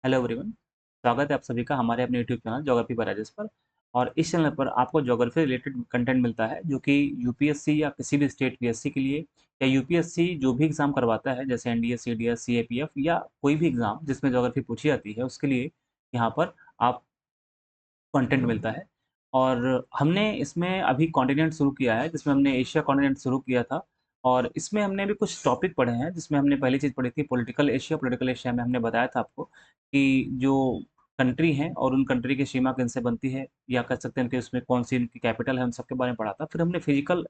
Hello everyone. स्वागत है आप सभी का हमारे अपने YouTube channel geography bye Rajesh पर। और इस चैनल पर आपको ज्योग्राफी रिलेटेड कंटेंट मिलता है जो कि यूपीएससी या किसी भी स्टेट पीएससी के लिए या यूपीएससी जो भी एग्जाम करवाता है जैसे एनडीए सीडीएस सीएपीएफ या कोई भी एग्जाम जिसमें ज्योग्राफी पूछी जाती है उसके लिए यहाँ पर आप कंटेंट मिलता है। और हमने इसमें अभी कॉन्टिनेंट शुरू किया है जिसमें हमने एशिया कॉन्टिनेंट शुरू किया था। और इसमें हमने अभी कुछ टॉपिक पढ़े हैं जिसमें हमने पहली चीज़ पढ़ी थी पॉलिटिकल एशिया में हमने बताया था आपको कि जो कंट्री हैं और उन कंट्री की सीमा किनसे बनती है या कह सकते हैं कि उसमें कौन सी उनकी कैपिटल है उन सबके बारे में पढ़ा था। फिर हमने फिजिकल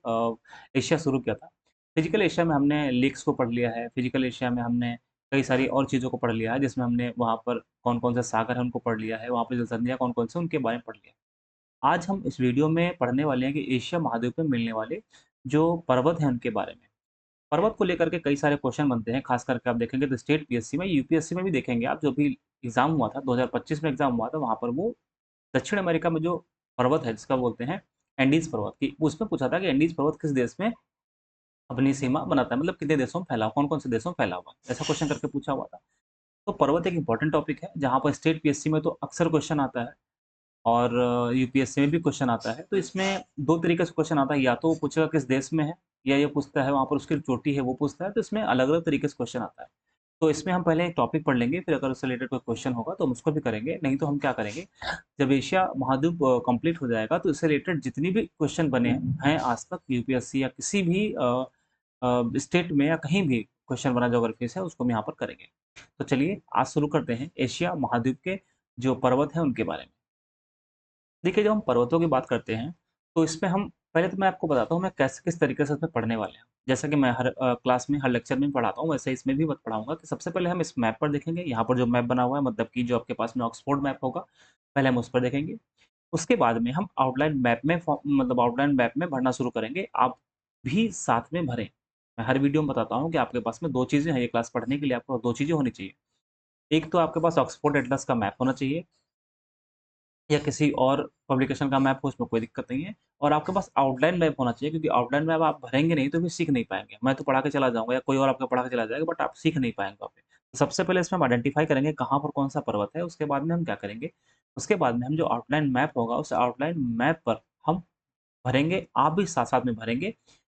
एशिया शुरू किया था। फिजिकल एशिया में हमने लेक्स को पढ़ लिया है। फिजिकल एशिया में हमने कई सारी और चीज़ों को पढ़ लिया है जिसमें हमने वहाँ पर कौन-कौन से सागर हैं उनको पढ़ लिया है, वहाँ पे जलसंधियाँ कौन-कौन से उनके बारे में पढ़ लिया है। आज हम इस वीडियो में पढ़ने वाले हैं कि एशिया महाद्वीप में मिलने वाले जो पर्वत हैं उनके बारे में। पर्वत को लेकर के कई सारे क्वेश्चन बनते हैं, खास करके आप देखेंगे तो स्टेट पीएससी में, यूपीएससी में भी देखेंगे आप जो भी एग्ज़ाम हुआ था 2025 में एग्ज़ाम हुआ था वहाँ पर वो दक्षिण अमेरिका में जो पर्वत है जिसका बोलते हैं एंडीज़ पर्वत की उसमें पूछा था कि एंडीज़ पर्वत किस देश में अपनी सीमा बनाता है, मतलब कितने देशों में फैला हुआ, कौन-कौन से देशों में फैला हुआ है? ऐसा क्वेश्चन करके पूछा हुआ था। तो पर्वत एक इंपॉर्टेंट टॉपिक है जहाँ पर स्टेट पीएससी में तो अक्सर क्वेश्चन आता है और यूपीएससी में भी क्वेश्चन आता है। तो इसमें 2 तरीके से क्वेश्चन आता है, या तो वो पूछेगा किस देश में है या ये पूछता है वहाँ पर उसकी चोटी है वो पूछता है, तो इसमें अलग-अलग तरीके से क्वेश्चन आता है। तो इसमें हम पहले एक टॉपिक पढ़ लेंगे, फिर अगर उससे रिलेटेड कोई क्वेश्चन होगा तो हम उसको भी करेंगे, नहीं तो हम क्या करेंगे, जब एशिया महाद्वीप कंप्लीट हो जाएगा तो इससे रिलेटेड जितनी भी क्वेश्चन बने हैं आज तक यूपीएससी या किसी भी स्टेट में या कहीं भी क्वेश्चन बना ज्योग्राफी से उसको हम यहाँ पर करेंगे। तो चलिए आज शुरू करते हैं एशिया महाद्वीप के जो पर्वत हैं उनके बारे में। देखिए जब हम पर्वतों की बात करते हैं तो इसमें हम पहले तो मैं आपको बताता हूँ मैं कैसे किस तरीके से इसमें पढ़ने वाले हैं। जैसा कि मैं हर क्लास में हर लेक्चर में पढ़ाता हूँ वैसे इसमें भी मत पढ़ाऊंगा कि सबसे पहले हम इस मैप पर देखेंगे, यहाँ पर जो मैप बना हुआ है मतलब कि जो आपके पास में ऑक्सफोर्ड मैप होगा पहले हम उस पर देखेंगे। उसके बाद में हम मतलब आउटलाइन मैप में भरना शुरू करेंगे। आप भी साथ में भरें। मैं हर वीडियो में बताता हूँ कि आपके पास में 2 चीज़ें हैं ये क्लास पढ़ने के लिए आपको 2 चीज़ें होनी चाहिए। एक तो आपके पास ऑक्सफोर्ड एटलस का मैप होना चाहिए या किसी और पब्लिकेशन का मैप हो उसमें कोई दिक्कत नहीं है। और आपके पास आउटलाइन मैप होना चाहिए क्योंकि आउटलाइन मैप आप भरेंगे नहीं तो फिर सीख नहीं पाएँगे। मैं तो पढ़ा के चला जाऊँगा या कोई और आपका पढ़ा के चला जाएगा बट आप सीख नहीं पाएँगे वहाँ पे। तो सबसे पहले इसमें हम आइडेंटिफ़ाई करेंगे कहाँ पर कौन-सा पर्वत है, उसके बाद में हम क्या करेंगे, उसके बाद में हम जो आउटलाइन मैप होगा उस आउटलाइन मैप पर हम भरेंगे, आप भी साथ-साथ में भरेंगे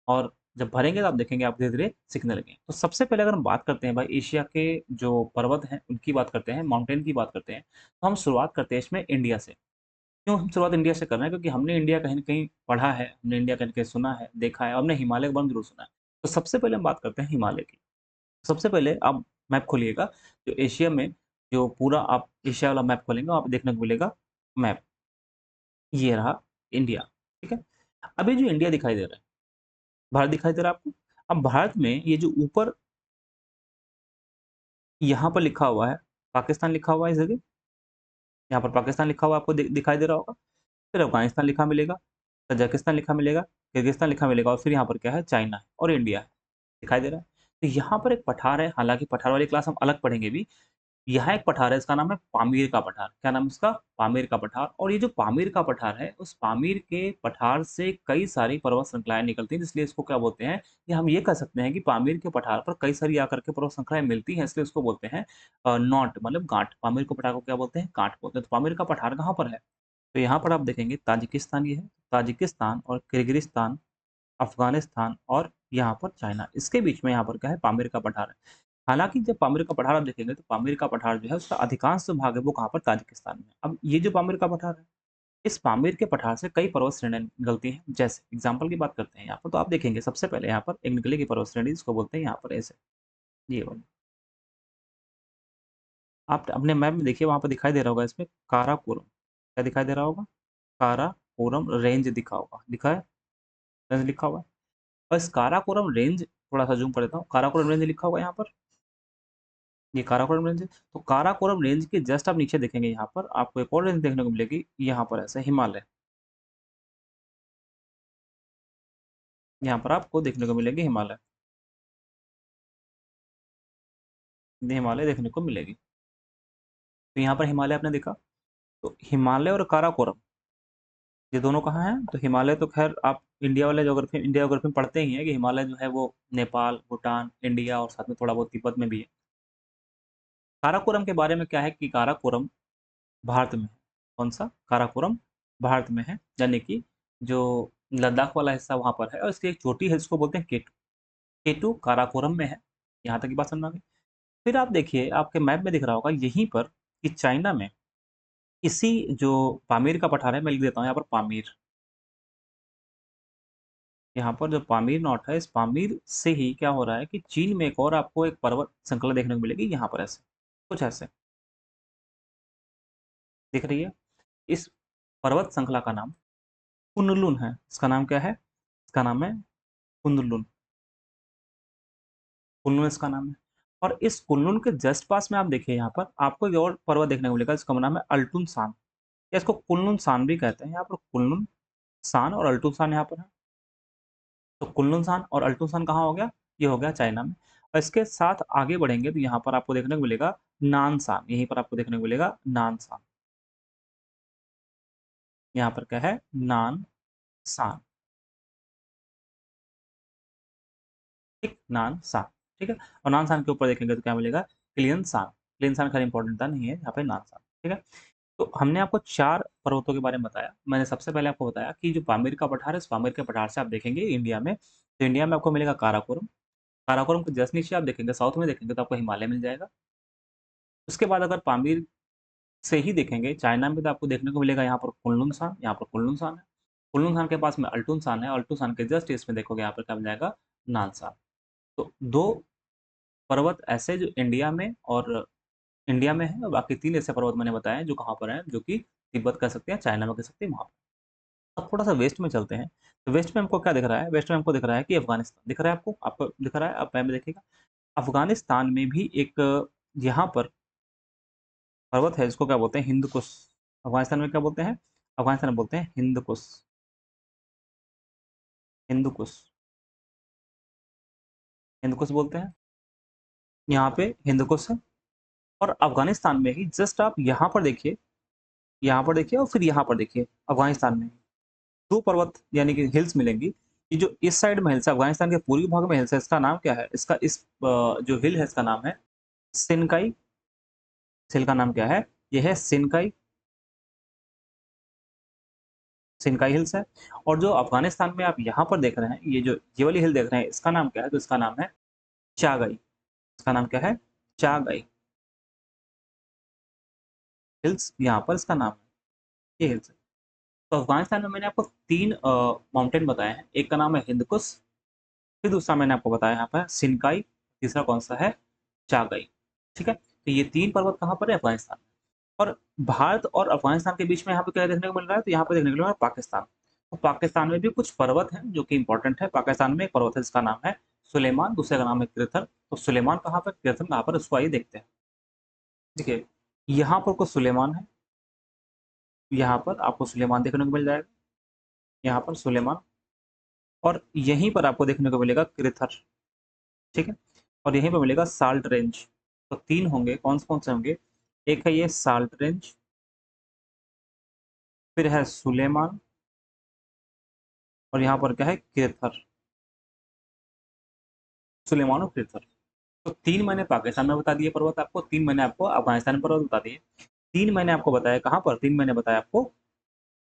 और जब भरेंगे तो आप देखेंगे आप धीरे-धीरे सीखने लगेंगे। तो सबसे पहले अगर हम बात करते हैं भाई एशिया के जो पर्वत हैं, उनकी बात करते हैं, माउंटेन की बात करते हैं, तो हम शुरुआत करते हैं इसमें इंडिया से। क्यों हम शुरुआत इंडिया से कर रहे हैं? क्योंकि हमने इंडिया कहीं न कहीं पढ़ा है, हमने इंडिया कहीं न कहीं सुना है, देखा है और हमने हिमालय के बारे में ज़रूर सुना है। तो सबसे पहले हम बात करते हैं हिमालय की। सबसे पहले आप मैप खोलिएगा, जो एशिया में जो पूरा आप एशिया वाला मैप खोलेंगे, वहाँ पे देखने को मिलेगा मैप, ये रहा इंडिया, ठीक है? अब ये जो इंडिया दिखाई दे रहा है, भारत दिखाई दे रहा है आपको? अब भारत में ये जो ऊपर यहाँ पर लिखा हुआ है, पाकिस्तान लिखा हुआ है इस जगह, यहाँ पर पाकिस्तान लिखा हुआ आपको दिखाई दे रहा होगा। फिर अफ़गानिस्तान लिखा मिलेगा, तजाकिस्तान लिखा मिलेगा, किर्गिस्तान लिखा मिलेगा और फिर यहाँ पर क्या है चाइना है और इंडिया है, दिखाई दे रहा है? तो यहाँ पर एक पठार है, हालाँकि पठार वाली क्लास हम अलग पढ़ेंगे भी। यहाँ एक पठार है, इसका नाम है पामीर का पठार। क्या नाम है इसका? पामीर का पठार। और ये जो पामीर का पठार है, उस पामीर के पठार से कई सारी पर्वत श्रृंखलाएँ निकलती हैं, इसलिए इसको क्या बोलते हैं, या हम ये कह सकते हैं कि पामीर के पठार पर कई सारी आकर के पर्वत श्रृंखलाएँ मिलती हैं, इसलिए उसको बोलते हैं नॉट मतलब गाँठ। पामीर के पठार को क्या बोलते हैं? गाँठ बोलते हैं। तो पामीर का पठार कहाँ पर है? तो यहाँ पर आप देखेंगे ताजिकिस्तान ये है, ताजिकिस्तान और किर्गिज़स्तान, अफ़गानिस्तान और यहाँ पर चाइना, इसके बीच में यहाँ पर क्या है पामीर का पठार है। हालाँकि जब पामीर का पठार आप देखेंगे तो पामीर का पठार जो है उसका अधिकांश जो भाग है वो कहाँ पर ताजिकिस्तान में है। अब ये जो पामीर का पठार है, इस पामीर के पठार से कई पर्वत श्रेणियाँ निकलती हैं। जैसे एग्ज़ाम्पल की बात करते हैं यहाँ पर तो आप देखेंगे सबसे पहले यहाँ पर एक निकलेगी पर्वत श्रेणी जिसको बोलते हैं यहाँ पर ऐसे, ये वाली। आप अपने मैप में देखिए वहाँ पर दिखाई दे रहा होगा इसमें काराकोरम, क्या दिखाई दे रहा होगा? काराकोरम रेंज दिखा होगा, दिखा है? रेंज लिखा हुआ है। बस काराकोरम रेंज थोड़ा-सा ज़ूम कर देता हूँ। काराकोरम रेंज लिखा हुआ है यहाँ पर, ये काराकोरम रेंज है। तो काराकोरम रेंज के जस्ट आप नीचे देखेंगे यहाँ पर आपको एक और रेंज देखने को मिलेगी, यहाँ पर ऐसे हिमालय। यहाँ पर आपको देखने को मिलेगी हिमालय, ये हिमालय देखने को मिलेगी। तो यहाँ पर हिमालय आपने देखा, तो हिमालय और काराकोरम ये दोनों कहाँ हैं? तो हिमालय तो ख़ैर आप इंडिया ज्योग्राफी में पढ़ते ही हैं कि हिमालय जो है वो नेपाल, भूटान, इंडिया और साथ में थोड़ा बहुत तिब्बत में भी है। काराकोरम के बारे में क्या है कि काराकोरम भारत में है। कौन सा? काराकोरम भारत में है, यानी कि जो लद्दाख वाला हिस्सा वहाँ पर है, और इसकी एक चोटी है जिसको बोलते हैं केटू। केटू काराकोरम में है। यहाँ तक की बात समझ में आ गई। फिर आप देखिए, आपके मैप में दिख रहा होगा यहीं पर कि चाइना में इसी जो पामीर का पठार है, मैं लिख देता हूँ यहाँ पर पामीर। यहाँ पर जो पामीर नॉट है, इस पामीर से ही क्या हो रहा है कि चीन में एक और आपको एक पर्वत श्रृंखला देखने को मिलेगी, यहाँ पर ऐसे कुछ ऐसे दिख रही है। इस पर्वत श्रृंखला का नाम कुनलुन है। इसका नाम क्या है? इसका नाम है कुनलुन। कुनलुन इसका नाम है। और इस कुनलुन के जस्ट पास में आप देखिए, यहाँ पर आपको एक और पर्वत देखने को मिलेगा जिसका नाम है अल्टुन सांग, या इसको कुनलुन सान भी कहते हैं। यहाँ पर कुनलुन सान और अल्टुन सान यहाँ पर है। तो कुनलुन सान और अल्टुन सान कहाँ हो गया? ये हो गया चाइना में। और इसके साथ आगे बढ़ेंगे तो यहाँ पर आपको देखने को मिलेगा नानसान। यहीं पर आपको देखने को मिलेगा नानसान। यहाँ पर क्या है? नानसान। ठीक, नानसान। ठीक है। और नानसान के ऊपर देखेंगे तो क्या मिलेगा? क्लियनसान। क्लियनसान खैर इंपॉर्टेंट था नहीं है, यहाँ पे नानसान। ठीक है। तो हमने आपको 4 पर्वतों के बारे में बताया। मैंने सबसे पहले आपको बताया कि जो पामीर का पठार है, इस पामीर के पठार से आप देखेंगे इंडिया में, तो इंडिया में आपको मिलेगा काराकोरम। काराकोरम के जस्ट नीचे आप देखेंगे, साउथ में देखेंगे तो आपको हिमालय मिल जाएगा। उसके बाद अगर पामीर से ही देखेंगे चाइना में, तो आपको देखने को मिलेगा यहाँ पर कुनलुन सान। यहाँ पर कुनलुन सान है। कुनलुन सान के पास में अल्टुन सान है। अल्टुन सान के जस्ट ईस्ट में देखोगे यहाँ पर क्या मिल जाएगा? नानसान। तो 2 पर्वत ऐसे जो इंडिया में है, और बाकी 3 ऐसे पर्वत मैंने बताए जो कहाँ पर हैं, जो कि तिब्बत कह सकते हैं, चाइना में कह सकते हैं, वहाँ पर। अब थोड़ा सा वेस्ट में चलते हैं। तो वेस्ट में हमको क्या दिख रहा है? वेस्ट में हमको दिख रहा है कि अफगानिस्तान दिख रहा है। आपको दिख रहा है? आप मैप में देखिएगा। अफगानिस्तान में भी एक यहाँ पर पर्वत है जिसको क्या बोलते हैं? हिंद कुश। अफगानिस्तान में क्या बोलते हैं? अफगानिस्तान में बोलते हैं हिंद कुश। हिंद कुश। हिंद कुश बोलते हैं। यहाँ पे हिंद कुश है। और अफगानिस्तान में ही जस्ट आप यहाँ पर देखिए, यहाँ पर देखिए और फिर यहाँ पर देखिए, अफगानिस्तान में 2 पर्वत यानी कि हिल्स मिलेंगी। ये जो इस साइड में हिल्स है, अफगानिस्तान के पूर्वी भाग में हिल्स है, इसका नाम क्या है? इसका जो हिल है इसका नाम है सिनकाई। इस हिल का नाम क्या है? ये है सिनकाई। सिनकाई हिल्स है। और जो अफगानिस्तान में आप यहाँ पर देख रहे हैं, ये वाली हिल देख रहे हैं, इसका नाम क्या है? तो इसका नाम है चागाई। इसका नाम क्या है? चागाई हिल्स, यहाँ पर इसका नाम है, ये हिल्स है। तो अफगानिस्तान में मैंने आपको 3 माउंटेन बताए हैं। एक का नाम है हिंदकुश, फिर दूसरा मैंने आपको बताया यहाँ पर सिनकाई, तीसरा कौन सा है? चागाई। ठीक है। तो ये 3 पर्वत कहाँ पर है? अफगानिस्तान। और भारत और अफगानिस्तान के बीच में यहाँ पे क्या देखने को मिल रहा है? तो यहाँ पे देखने को मिल रहा है पाकिस्तान। तो पाकिस्तान में भी कुछ पर्वत हैं जो कि इंपॉर्टेंट है। पाकिस्तान में एक पर्वत है जिसका नाम है सुलेमान, दूसरे का नाम है कृथर। तो सुलेमान कहाँ पर, कृथर कहाँ पर, उसको आइए देखते हैं। देखिए, यहाँ पर कुछ सुलेमान है। यहाँ पर आपको सुलेमान देखने को मिल जाएगा। यहाँ पर सुलेमान। और यहीं पर आपको देखने को मिलेगा कृथर। ठीक है। और यहीं पर मिलेगा साल्ट रेंज। तो 3 होंगे, कौन से होंगे? एक है ये साल्ट रेंज, फिर है सुलेमान, और यहाँ पर क्या है? कृथर। सुलेमान और कृथर। तो 3 मैंने पाकिस्तान में बता दिए पर्वत आपको, 3 मैंने आपको अफगानिस्तान में पर्वत बता दिए। 3 मैंने आपको बताया कहाँ पर? 3 मैंने बताया आपको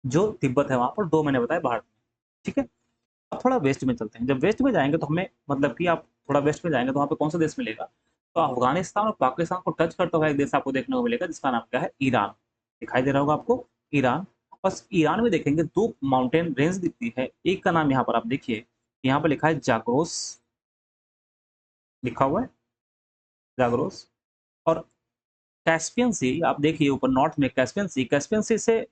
जो तिब्बत है वहां पर, 2 मैंने बताया भारत में। ठीक है। अब थोड़ा वेस्ट में चलते हैं। जब वेस्ट में जाएंगे तो हमें मतलब कि आप थोड़ा वेस्ट में जाएंगे तो वहाँ पे कौन सा देश मिलेगा? तो अफगानिस्तान और पाकिस्तान को टच करता हुआ एक देश आपको देखने को मिलेगा जिसका नाम क्या है? ईरान। दिखाई दे रहा होगा आपको, ईरान। और ईरान में देखेंगे 2 माउंटेन रेंज दिखती है। एक का नाम यहाँ पर आप देखिए, यहाँ पर लिखा है जाग्रोस, लिखा हुआ है जाग्रोस। और कैस्पियन सी आप देखिए ऊपर नॉर्थ में, कैस्पियन सी, कैस्पियन सी से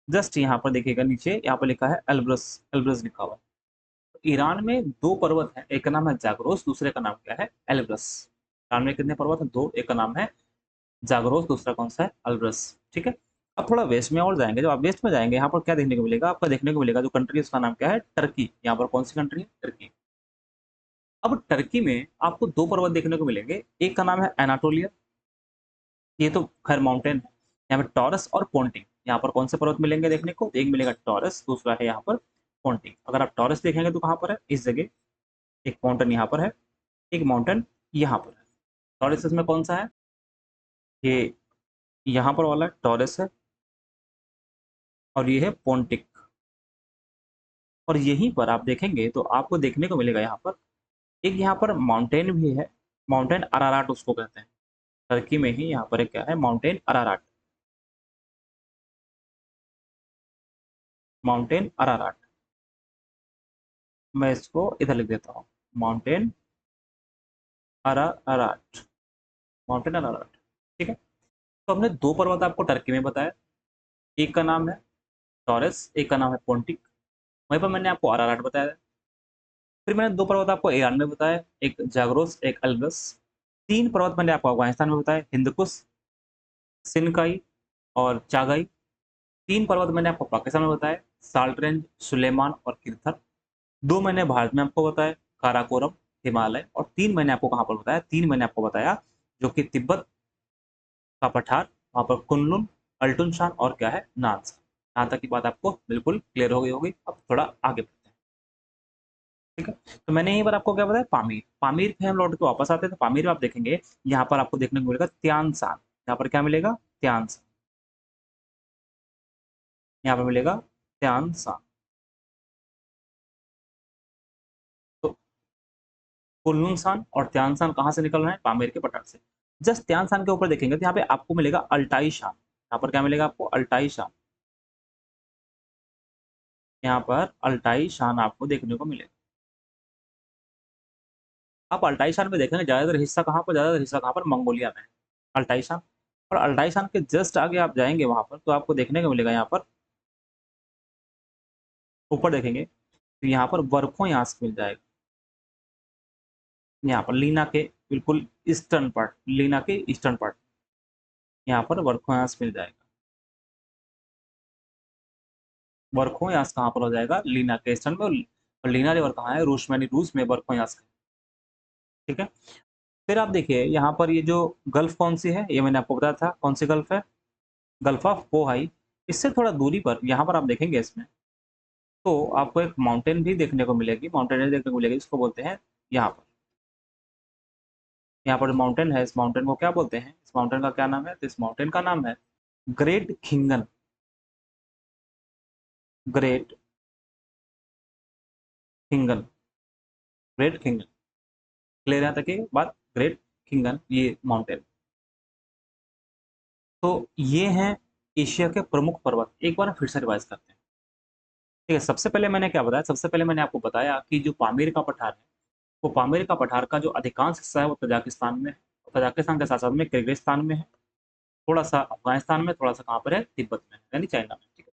जस्ट यहाँ पर देखिएगा नीचे, यहाँ पर लिखा है एल्ब्रस। एल्ब्रस लिखा हुआ है। तो ईरान में 2 पर्वत हैं, एक का नाम है जाग्रोस, दूसरे का नाम क्या है? एल्ब्रस। ईरान में कितने पर्वत हैं? 2, एक का नाम है जाग्रोस, दूसरा कौन सा है? एल्ब्रस। ठीक है। अब थोड़ा वेस्ट में और जाएंगे। जब आप वेस्ट में जाएंगे, यहाँ पर क्या देखने को मिलेगा? आपका देखने को मिलेगा जो कंट्री, उसका नाम क्या है? टर्की। यहाँ पर कौन सी कंट्री है? टर्की। अब टर्की में आपको 2 पर्वत देखने को मिलेंगे। एक का नाम है एनाटोलिया, ये तो खैर माउंटेन है। यहाँ पे टॉरस और पोंटिंग, यहाँ पर कौन से पर्वत मिलेंगे देखने को? एक मिलेगा टॉरस, दूसरा है यहाँ पर पोंटिंग। अगर आप टॉरस देखेंगे तो कहाँ पर है? इस जगह। एक माउंटेन यहाँ पर है, एक माउंटेन यहाँ पर है। टॉरस इसमें कौन सा है? ये यहाँ पर वाला टॉरस है और ये है पोंटिक। और यहीं पर आप देखेंगे तो आपको देखने को मिलेगा यहाँ पर एक यहाँ पर माउंटेन भी है। माउंटेन अराराट उसको कहते हैं। टर्की में ही यहाँ पर एक क्या है, माउंटेन अराराट। माउंटेन अराराट। मैं इसको इधर लिख देता हूँ, माउंटेन अराराट। माउंटेन अराराट। ठीक है। तो हमने दो पर्वत आपको टर्की में बताया। एक का नाम है टॉरस, एक का नाम है पोंटिक। वहीं पर मैंने आपको अराराट बताया। फिर मैंने दो पर्वत आपको ईरान में बताया, एक जाग्रोस, एक अल्ब्रस। तीन पर्वत मैंने आपको अफगानिस्तान में बताया, हिंदकुश, सिनकाई और चागाई। तीन पर्वत मैंने आपको पाकिस्तान में बताया, साल्ट रेंज, सुलेमान और किरथर। दो मैंने भारत में आपको बताया, काराकोरम, हिमालय। और तीन मैंने आपको कहाँ पर बताया, तीन मैंने आपको बताया जो कि तिब्बत का पठार, वहाँ पर कुनलुन, अल्टुनशान और क्या है, नानसा। यहाँ तक की बात आपको बिल्कुल क्लियर हो गई होगी। अब थोड़ा आगे बढ़ते हैं। ठीक है। तो मैंने यहीं पर आपको क्या बताया, पामीर। पामीर पे हम लौट के वापस आते हैं। तो पामीर में आप देखेंगे यहाँ पर आपको देखने को मिलेगा त्यान सांग। यहाँ पर क्या मिलेगा, त्यान सांग। यहाँ पर मिलेगा त्यान सांग। तो कुनलुन और त्यानसान कहाँ से निकल रहे हैं, पामीर के पठार से। जस्ट त्यानसान के ऊपर देखेंगे तो यहाँ पे आपको मिलेगा अल्टाई शान। यहाँ पर क्या मिलेगा आपको, अल्टाई शान। यहाँ पर अल्टाई शान आपको देखने को मिलेगा। आप अल्टाई शान में देखेंगे ज्यादातर हिस्सा कहाँ पर, ज्यादातर हिस्सा कहाँ पर, मंगोलिया में है अल्टाई शान। और अल्टाई शान के जस्ट आगे आप जाएंगे वहां पर तो आपको देखने को मिलेगा यहाँ पर ऊपर देखेंगे तो यहाँ पर वर्खो यास मिल जाएगा। यहाँ पर लीना के बिल्कुल ईस्टर्न पार्ट, लीना के ईस्टर्न पार्ट, यहाँ पर वर्खो यास मिल जाएगा। वर्खोयास कहाँ पर हो जाएगा, लीना के ईस्टर्न में। और लीना रिवर कहाँ है, रूस में, यानी रूस में वर्खोयास है। ठीक है। फिर आप देखिए यहाँ पर ये जो गल्फ कौन सी है, ये मैंने आपको बताया था कौन सी गल्फ है, गल्फ ऑफ पोहाई। इससे थोड़ा दूरी पर यहाँ पर आप देखेंगे इसमें तो आपको एक माउंटेन भी देखने को मिलेगी, माउंटेन देखने को मिलेगी, इसको बोलते हैं यहाँ पर। यहाँ पर माउंटेन है, इस माउंटेन को क्या बोलते हैं, इस माउंटेन का क्या नाम है, तो इस माउंटेन का नाम है ग्रेट खिंगन। ग्रेट खिंगन। ग्रेट खिंगन। क्लियर यहाँ तक की बात, ग्रेट खिंगन ये माउंटेन। तो ये हैं एशिया के प्रमुख पर्वत। एक बार हम फिर से रिवाइज करते हैं। ठीक है। सबसे पहले मैंने क्या बताया, सबसे पहले मैंने आपको बताया कि जो पामीर का पठार है, वो पामीर का पठार का जो अधिकांश हिस्सा है वो तजाकिस्तान में है। तजाकिस्तान के साथ साथ में किर्गिस्तान में है, थोड़ा सा अफगानिस्तान में, थोड़ा सा कहाँ पर है, तिब्बत में, यानी चाइना में। ठीक है।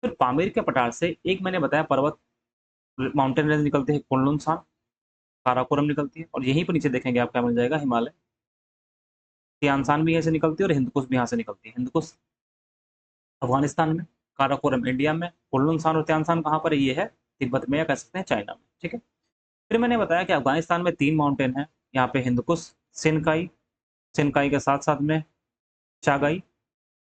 फिर पामीर के पठार से एक मैंने बताया पर्वत, माउंटेन रेंज निकलते हैं, कुनलुन सांग, काराकोरम निकलती है। और यहीं पर नीचे देखेंगे आप क्या मिल जाएगा, हिमालय। तियानसान भी यहाँ से निकलती है और हिंदकुश भी यहाँ से निकलती है। हिंदकुश अफगानिस्तान में, काराकोरम इंडिया में, कुल्लुन और त्यानसान कहाँ पर है, ये है तिब्बत में, या कह सकते हैं चाइना में। ठीक है। फिर मैंने बताया कि अफगानिस्तान में तीन माउंटेन है, यहाँ पे हिंदकुश, सिनकाई, सिनकाई के साथ साथ में चागाई।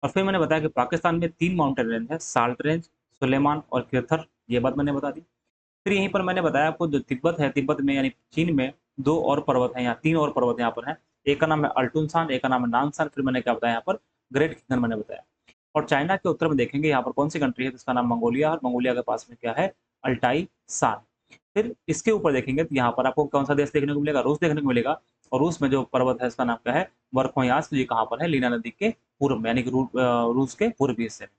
और फिर मैंने बताया कि पाकिस्तान में तीन माउंटेन रेंज है, साल्ट रेंज, सुलेमान और किरथर। ये बात मैंने बता दी। फिर यहीं पर मैंने बताया आपको जो तिब्बत है, तिब्बत में यानी चीन में दो और पर्वत हैं, यहाँ तीन और पर्वत यहाँ पर हैं। एक का नाम है अल्टुनसान, एक का नाम है नानसान। फिर मैंने क्या बताया यहाँ पर, ग्रेट खिंगन मैंने बताया। और चाइना के उत्तर में देखेंगे यहाँ पर कौन सी कंट्री है, तो इसका नाम मंगोलिया। और मंगोलिया के पास में क्या है, अल्टाई सान। फिर इसके ऊपर देखेंगे तो यहाँ पर आपको कौन सा देश देखने को मिलेगा, रूस देखने को मिलेगा। और रूस में जो पर्वत है इसका नाम क्या है, वर्खोयास। ये कहाँ पर है, लीना नदी के पूर्व में, यानी कि रूस के पूर्वी हिस्से में।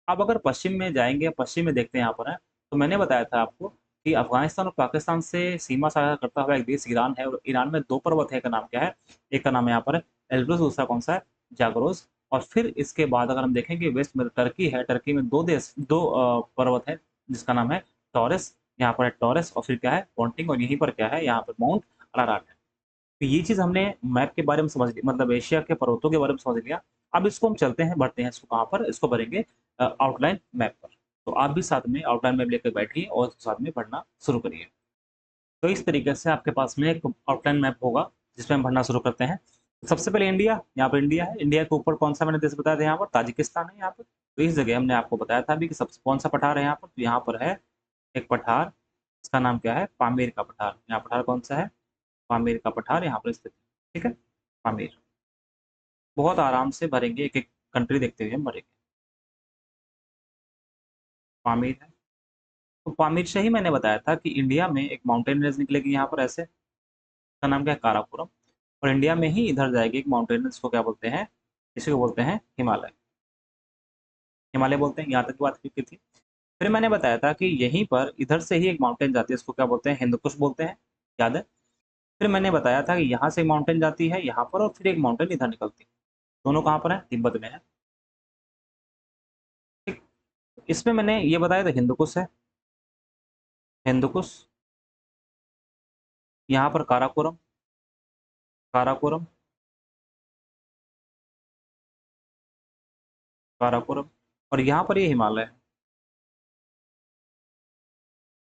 अब अगर पश्चिम में जाएंगे, पश्चिम में देखते हैं यहाँ पर है, तो मैंने बताया था आपको कि अफगानिस्तान और पाकिस्तान से सीमा साझा करता हुआ एक देश ईरान है। और ईरान में दो पर्वत है, एक का नाम क्या है, एक का नाम है यहाँ पर एल्ब्रुस, दूसरा कौन सा है, जागरोस। और फिर इसके बाद अगर हम देखेंगे वेस्ट में टर्की है, टर्की में दो देश, दो पर्वत है, जिसका नाम है टॉरस। यहाँ पर है टॉरस, और फिर क्या है, पॉन्टिंग। और यहीं पर क्या है, यहाँ पर माउंट अराराट है। तो ये चीज हमने मैप के बारे में समझ लिया, मतलब एशिया के पर्वतों के बारे में समझ लिया। अब इसको हम चलते हैं, बढ़ते हैं इसको कहाँ पर, इसको भरेंगे आउटलाइन मैप पर। तो आप भी साथ में आउटलाइन मैप लेकर बैठिए और साथ में पढ़ना शुरू करिए। तो इस तरीके से आपके पास में एक आउटलाइन मैप होगा जिसमें हम पढ़ना शुरू करते हैं। सबसे पहले इंडिया, यहाँ पर इंडिया है। इंडिया के ऊपर कौन सा मैंने देश बताया था, यहाँ पर ताजिकिस्तान है यहाँ पर। तो इस जगह हमने आपको बताया था अभी कि सबसे कौन सा पठार है यहाँ पर, तो यहाँ पर है एक पठार, इसका नाम क्या है, पामीर का पठार। यहाँ पठार कौन सा है, पामीर का पठार यहाँ पर स्थित है। ठीक है, पामीर। बहुत आराम से भरेंगे, एक एक कंट्री देखते हुए हम भरेंगे। पामीर है, तो पामीर से ही मैंने बताया था कि इंडिया में एक माउंटेन रेंज निकलेगी यहाँ पर ऐसे, उसका नाम क्या है, काराकोरम। और इंडिया में ही इधर जाएगी एक माउंटेन रेंज, इसको क्या बोलते हैं, इसी को बोलते हैं हिमालय। हिमालय बोलते हैं, यहाँ तक की बात की थी। फिर मैंने बताया था कि यहीं पर इधर से ही एक माउंटेन जाती है, इसको क्या बोलते हैं, हिंदुकुश बोलते हैं, याद है। फिर मैंने बताया था कि यहाँ से एक माउंटेन जाती है यहाँ पर, और फिर एक माउंटेन इधर निकलती है। दोनों कहाँ पर है, तिब्बत में है। ठीक, इसमें मैंने ये बताया था हिंदुकुश है, हिंदुकुश। यहाँ पर काराकोरम, काराकोरम, काराकोरम। और यहाँ पर ये हिमालय है।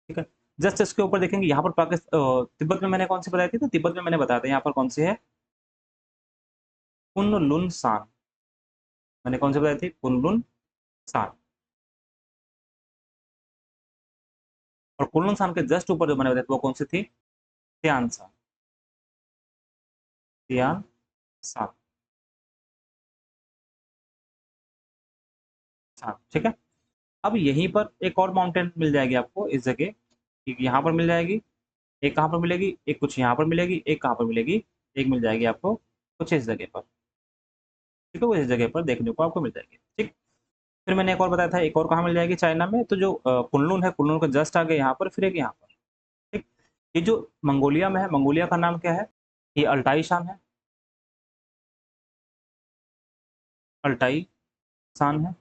ठीक है, जस्ट इसके ऊपर देखेंगे यहाँ पर पाकिस्तान, तिब्बत में मैंने कौन सी बताई थी, तो तिब्बत में मैंने बताया था यहाँ पर कौन सी है, कुनलुन सान। मैंने कौन सी बताई थी, कुनलुन सान। और कुनलुन सान के जस्ट ऊपर जो मैंने बताई थी वो कौन सी थी, तियान सान, तियान सान, सान। ठीक है, अब यहीं पर एक और माउंटेन मिल जाएगी आपको इस जगह, एक यहाँ पर मिल जाएगी, एक कहाँ पर मिलेगी, एक कुछ यहाँ पर मिलेगी, एक कहाँ पर मिलेगी, एक मिल जाएगी आपको कुछ इस जगह पर। ठीक है, वो इस जगह पर देखने को आपको मिल जाएगी। ठीक, फिर मैंने एक और बताया था, एक और कहाँ मिल जाएगी, चाइना में। तो जो कुनलुन है, कुनलुन का जस्ट आगे यहाँ पर, फिर एक यहाँ पर। ठीक, ये जो मंगोलिया में है, मंगोलिया का नाम क्या है, ये अल्टाई शान है, अल्टाई शान है।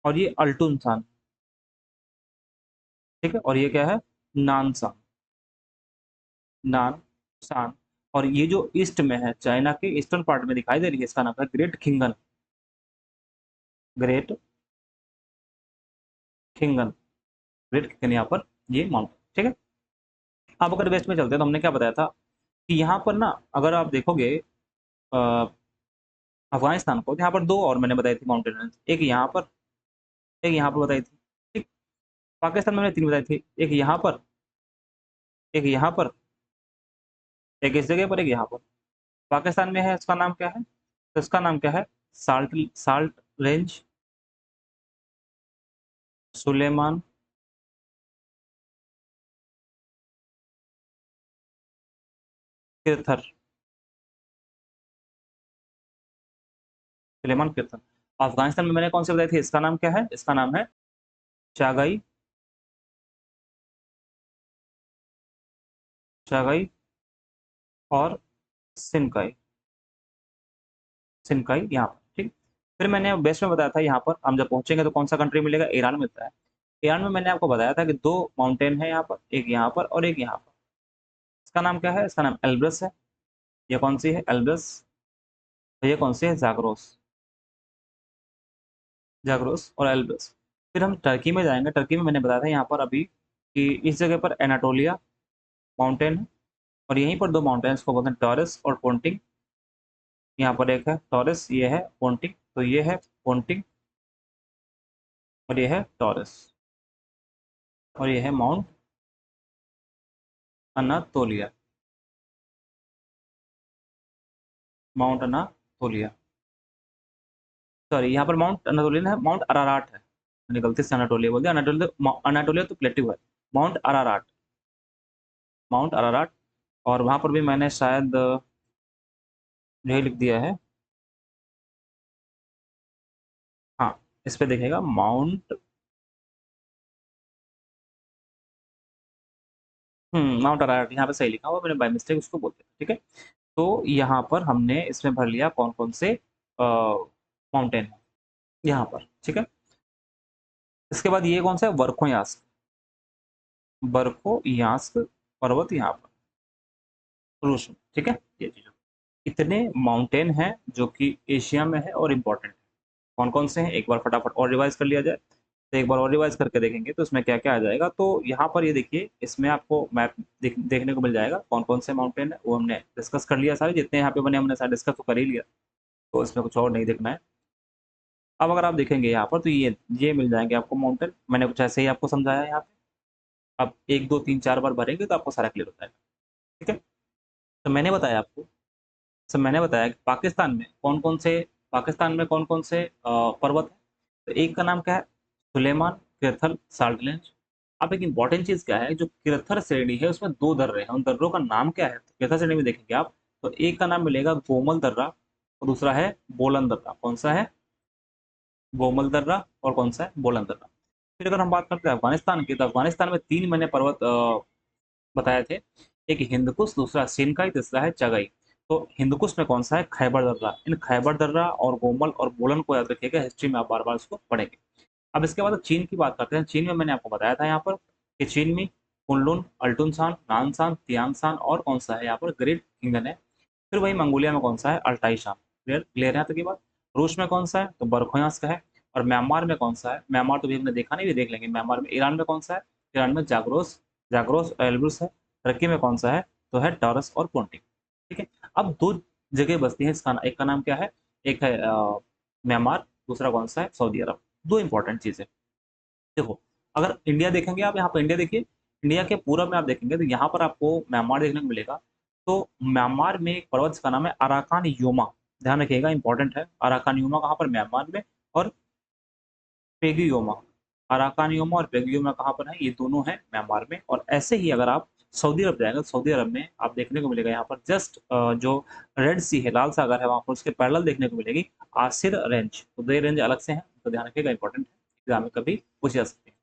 और ये अल्टुन शान। ठीक है, और ये क्या है, नानसान, नान शान। और ये जो ईस्ट में है, चाइना के ईस्टर्न पार्ट में दिखाई दे रही है, इसका नाम है ग्रेट खिंगन, ग्रेट खिंगन, ग्रेट खिंगन यहाँ पर ये माउंटेन। ठीक है, अब अगर वेस्ट में चलते हैं तो हमने क्या बताया था कि यहाँ पर ना, अगर आप देखोगे अ, अफगानिस्तान को, तो यहाँ पर दो और मैंने बताई थी माउंटेन रेंज, एक यहाँ पर, एक यहाँ पर बताई थी। ठीक, पाकिस्तान में मैंने तीन बताई थी, एक यहाँ पर, एक यहाँ पर, एक इस जगह पर, एक यहाँ पर। पाकिस्तान में है, इसका नाम क्या है, तो इसका नाम क्या है, salt, salt range, Sulaiman Kirthar, Sulaiman Kirthar. Afghanistan में मैंने कौन से बताई थी, इसका नाम क्या है, इसका नाम है चागाई, चागाई और सिनकाई, सिनकाई यहाँ पर। ठीक, फिर मैंने वेस्ट में बताया था, यहाँ पर हम जब पहुंचेंगे तो कौन सा कंट्री मिलेगा, ईरान मिलता है। ईरान में मैंने आपको बताया था कि दो माउंटेन है यहाँ पर, एक यहाँ पर और एक यहाँ पर। इसका नाम क्या है, इसका नाम एल्ब्रस है। ये कौन सी है, एल्ब्रस। और ये कौन सी है, जाग्रोस, जाग्रोस और एल्ब्रस। फिर हम टर्की में जाएंगे, टर्की में मैंने बताया था यहाँ पर अभी कि इस जगह पर एनाटोलिया माउंटेन है। और यहीं पर दो माउंटेन्स को बोलते हैं, टॉरस और पोंटिंग। यहाँ पर एक है टॉरस, ये है पोंटिंग, तो ये है पोंटिंग और ये है टॉरस, और ये है mount Anatolia, mount Anatolia. Sorry, यहाँ पर माउंट अनातोलिया है, माउंट अराराट है, मैंने गलती से अनाटोलिया बोल दिया, अनाटोलिया, अनाटोलिया तो प्लेट्यू है, माउंट अराराट, माउंट अराराट। और वहाँ पर भी मैंने शायद यही लिख दिया है, हाँ, इस पे देखेगा माउंट, माउंट अराराट यहाँ पे सही लिखा हुआ, मैंने बाय मिस्टेक उसको बोल दिया। ठीक है, तो यहाँ पर हमने इसमें भर लिया कौन कौन से माउंटेन है यहाँ पर। ठीक है, इसके बाद ये कौन सा है, वर्खोयास्क, बर्खोयास्क पर्वत यहाँ पर, रूस में। ठीक है, ये चीज, इतने माउंटेन हैं जो कि एशिया में है और इम्पोर्टेंट है। कौन कौन से हैं, एक बार फटाफट और रिवाइज कर लिया जाए, तो एक बार और रिवाइज करके देखेंगे तो इसमें क्या क्या आ जाएगा। तो यहाँ पर ये देखिए, इसमें आपको मैप देखने को मिल जाएगा कौन कौन से माउंटेन है, वो हमने डिस्कस कर लिया, सारे जितने यहाँ पे बने हमने सारे डिस्कस तो कर ही लिया, तो इसमें कुछ और नहीं देखना है। अब अगर आप देखेंगे यहाँ पर तो ये मिल जाएंगे आपको माउंटेन, मैंने कुछ ऐसे ही आपको समझाया यहाँ पे। अब एक दो तीन चार बार भरेंगे तो आपको सारा क्लियर हो जाएगा। ठीक है, तो मैंने बताया आपको सब मैंने बताया कि पाकिस्तान में कौन कौन से पर्वत है। तो एक का नाम क्या है, सुलेमान, किरथल, साल्ट रेंज। अब एक इंपॉर्टेंट चीज क्या है, जो किरथल श्रेणी है उसमें दो दर्रे हैं, उन दर्रों का नाम क्या है, तो किरथल श्रेणी में देखेंगे आप तो एक का नाम मिलेगा गोमल दर्रा और दूसरा है बोलन दर्रा। कौन सा है, गोमल दर्रा और कौन सा है, बोलन दर्रा। फिर अगर हम बात करते हैं अफगानिस्तान की, तो अफगानिस्तान में तीन मैंने पर्वत बताए थे, एक हिंदकुश, दूसरा सिनकाई, तीसरा है चगाई। तो हिंदकुश में कौन सा है, खैबर दर्रा। इन खैबर दर्रा और गोमल और बोलन को याद रखिएगा, हिस्ट्री में आप बार बार इसको पढ़ेंगे। अब इसके बाद चीन की बात करते हैं। चीन में मैंने आपको बताया था यहाँ पर कि चीन में कुनलुन, अल्टुनशान, नानशान, तियांगशान और कौन सा है यहाँ पर ग्रेट खिंगन है। फिर वही मंगोलिया में कौन सा है, अल्टाईशान। क्लियर क्लियर है यहाँ तक की बात। रूस में कौन सा है, तो बरखोयांस का है। और म्यांमार में कौन सा है, म्यांमार तो भी हमने देखा नहीं, भी देख लेंगे म्यांमार में। ईरान में कौन सा है, ईरान में जाग्रोस, जाग्रोस एल्ब्रुस है। टर्की में कौन सा है, तो है टॉरस और पोंटिक। ठीक है। अब दो जगह बसती है इसका, एक का नाम क्या है, एक है म्यांमार, दूसरा कौन सा है, सऊदी अरब। दो इंपॉर्टेंट चीजें। देखो, अगर इंडिया देखेंगे आप, यहाँ पर इंडिया देखिए, इंडिया के पूरब में आप देखेंगे तो यहाँ पर आपको म्यांमार देखने को मिलेगा। तो म्यांमार में एक पर्वत का नाम है अराकान योमा। ध्यान रखिएगा, इंपॉर्टेंट है। अराकान योमा कहाँ पर, म्यांमार में। और पेगुयोमा, अराकान योमा और पेगुयोमा कहाँ पर है, ये दोनों हैं म्यांमार में। और ऐसे ही अगर आप सऊदी अरब जाएंगे तो सऊदी अरब में आप देखने को मिलेगा यहाँ पर जस्ट जो रेड सी है, लाल सागर है, वहाँ पर उसके पैरेलल देखने को मिलेगी आसिर रेंज। तो दो रेंज अलग से हैं, तो ध्यान रखिएगा, इंपॉर्टेंट है, एग्जाम में कभी पूछे जा सकते हैं।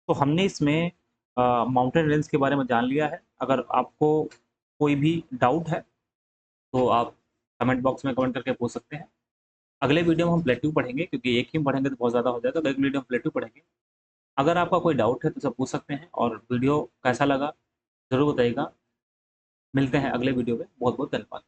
तो हमने इसमें माउंटेन रेंज के बारे में जान लिया है। अगर आपको कोई भी डाउट है तो आप कमेंट बॉक्स में कमेंट करके पूछ सकते हैं। अगले वीडियो में हम प्लेट्यू पढ़ेंगे, क्योंकि एक ही में पढ़ेंगे तो बहुत ज़्यादा हो जाएगा, तो अगले वीडियो में प्लेट्यू पढ़ेंगे। अगर आपका कोई डाउट है तो सब पूछ सकते हैं। और वीडियो कैसा लगा ज़रूर बताइएगा। मिलते हैं अगले वीडियो में। बहुत बहुत धन्यवाद।